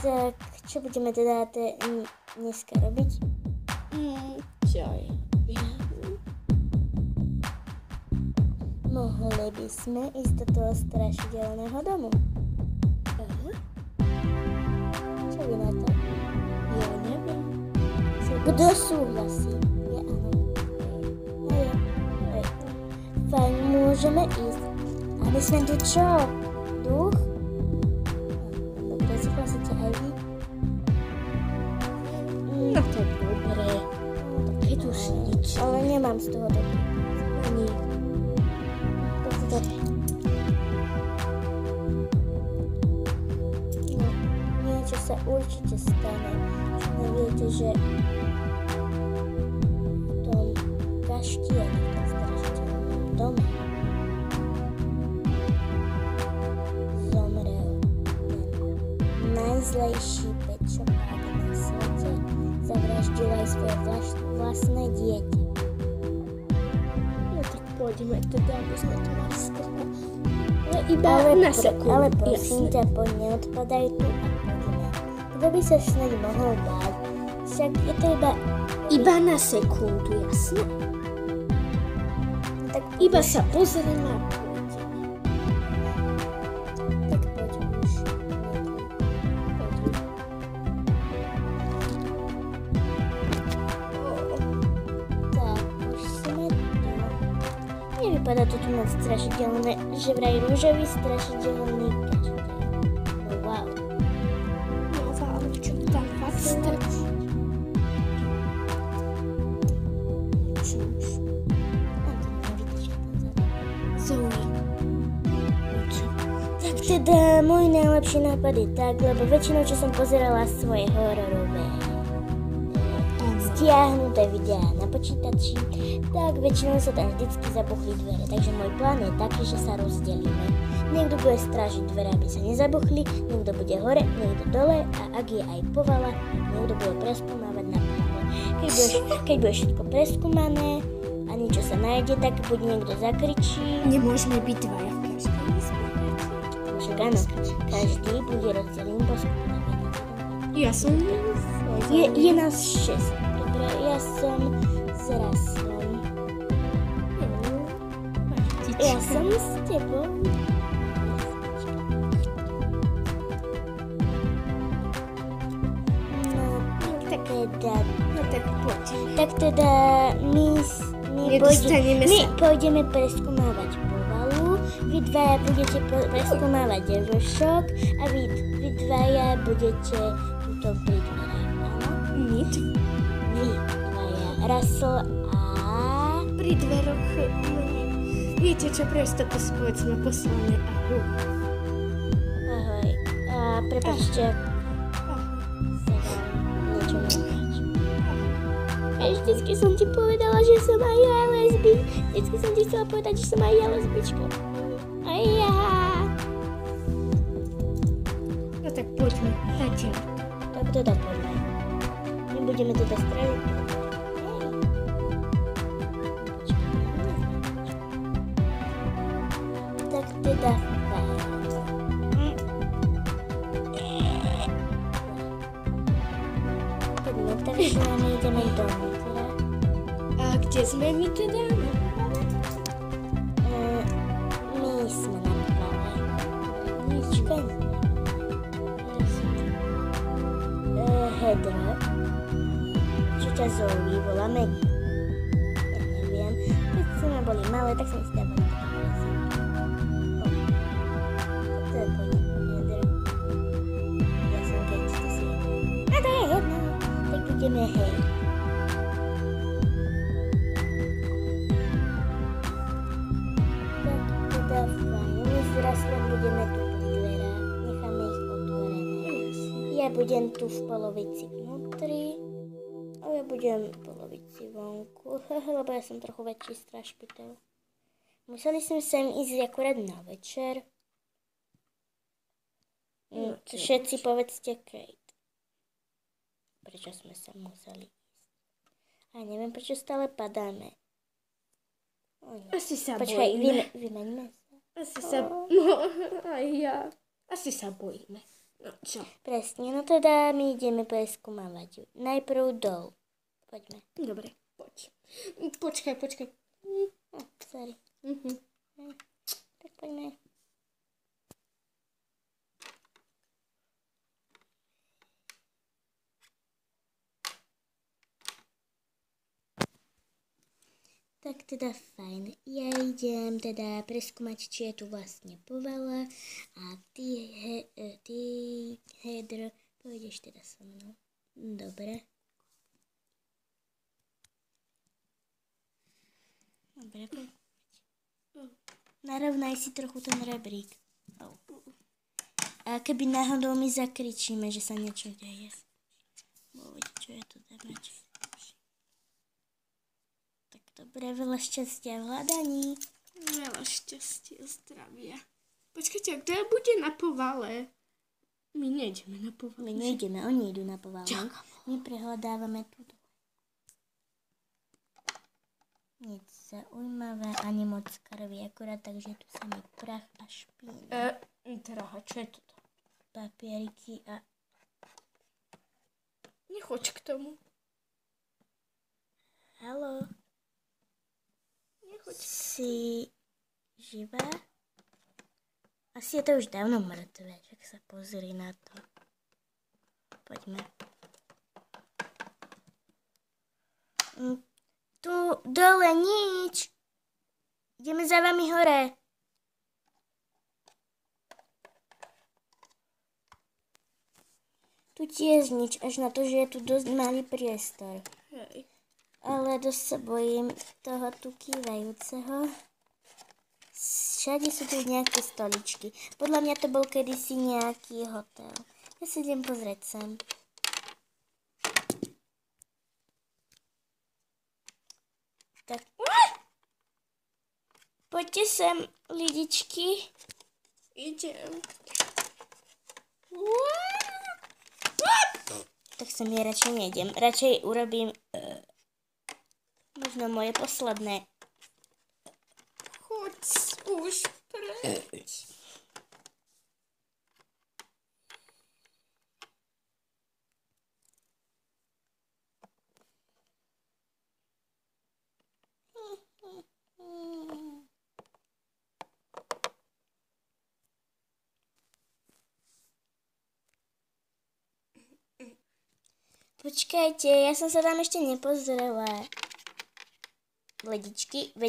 Tak, čo budeme teda dneska robiť? Čo ja viem? Mohli by sme ísť do toho strašidelného domu. Čo vy na to? Ja neviem. Kto súhlasí? Ja áno. Fajn, môžeme ísť. A my sme tu čo? Duch? Dobre, súhlasíte aj vy? No to je dobré. Keď už nič. Ale nemám z toho dobrý. Ani. No, niečo sa určite stane. Čo neviete, že v tom kaštieli, v tom strašidelnom dome zomrel ten najzlejší pečopák na svete. Zavraždil aj svoje vlastné dieťa. No tak poďme teda, aby sme to mali strhu. Ale iba na sekundu. Ale prosím ťa, poď, neodpadaj tu a poďme. Kto by sa snáď mohol báť? Však je to iba... Iba na sekundu, jasné? Tak Iba sa pozrieme a pôjdeme. Tak poď už. Tak, už sme tu. Nevypadá to tu moc strašidelné, že vraj rúžový strašidelný kaštel. No wow. No ale čo tam fakt straší? Čo už? On to nevydrží ten zadok. Zoe. No čo? Tak teda, môj najlepší nápad je tak, lebo väčšinou, čo som pozerala svoje hororové stiahnuté videá na počítači, tak väčšinou sa tam vždycky zabuchli dvere. Takže môj plán je taký, že sa rozdelíme. Niekto bude strážiť dvere, aby sa nezabuchli, niekto bude hore, niekto dole a ak je aj povala, niekto bude preskúmavať na práve. Keď bude všetko preskúmané a niečo sa nájde, tak buď niekto zakričí. Nemôžeme byť dvaja v každej izbe. Však áno, každý bude rozdelený po skupinách. Ja som Je nás 6. Dobre, ja som s Raslom. Ja som s tebou. No tak poď. Tak teda my pôjdeme preskúmávať povalu, vy dvaja budete preskúmávať vršok a vy dvaja budete túto pri dverách, áno? Nič. Vy dvaja, Russell a... Pri dveroch... Viete čo, presto to povedzme poslane ahoj. Ahoj. A prepáčte, sa vám niečo nepáči. A vždycky som ti povedala, že som aj ja lesbík. Vždycky som ti chcela povedať, že som aj ja lesbička. Aj ja. No tak poďme, zatiaľ. Tak teda poďme. My budeme teda straviť. Tak teda poďme, takže my ideme dovnútra. A kde sme my teda? My sme na plave. Nička. Hedra. Či ťa Zoe volá Maggie? Ja neviem. Keď sme boli malé, tak sme si dávali také prezenty. To je Hedra. Ja som keď to si... A to je jedno. Tak budeme hej. Tak teda fajn. My s Russellom budeme tu pri dverách. Necháme ich otvorené. Ja budem tu v polovici vnútri a ja budem v polovici vonku, lebo ja som trochu väčší strašpiteľ. Museli sme sem ísť akurát na večer. Všetci povedzte Kate. Prečo sme sa museli ísť? A neviem, prečo stále padáme. Asi sa Počkaj, bojíme. vymeňme sa. Asi sa... No, aj ja. Asi sa bojíme. No čo? Presne, no teda my ideme preskúmavať. Najprv dol. Poďme. Dobre, poď. Počkaj. Sorry. Tak poďme. Tak teda fajn. Ja idem teda preskúmať, či je tu vlastne povala a ty Heather, pôjdeš teda so mnou. Dobre. Dobre, poď. Narovnaj si trochu ten rebrík. A keby náhodou my zakričíme, že sa niečo deje. Čo je tu damage. Tak dobre, veľa šťastia v hľadaní. Veľa šťastia, zdravia. Počkajte, a kto bude na povale? My nejdeme na povale. My nejdeme, oni idú na povale. My prehľadávame túto. Nic zaujímavé, ani moc krvi, akorát takže tu samý prach a špína. Drahá, čo je toto? Papieriky a... Nechoď k tomu. Haló? Nechoď. Si živá? Asi je to už dávno mŕtve, tak sa pozri na to. Poďme. Tu dole nič. Ideme za vami hore. Tu tiež nič, až na to, že je tu dosť malý priestor. Hej. Ale dosť sa bojím toho tu kývajúceho. Všade sú tu nejaké stoličky. Podľa mňa to bol kedysi nejaký hotel. Ja si idem pozrieť sem. Tak. Poďte sem, lidičky. Idem. Tak sem ja radšej nejdem. Radšej urobím možno moje posledné. Choď už preč. Počkajte, ja som sa tam ešte nepozrela. Lidičky, veď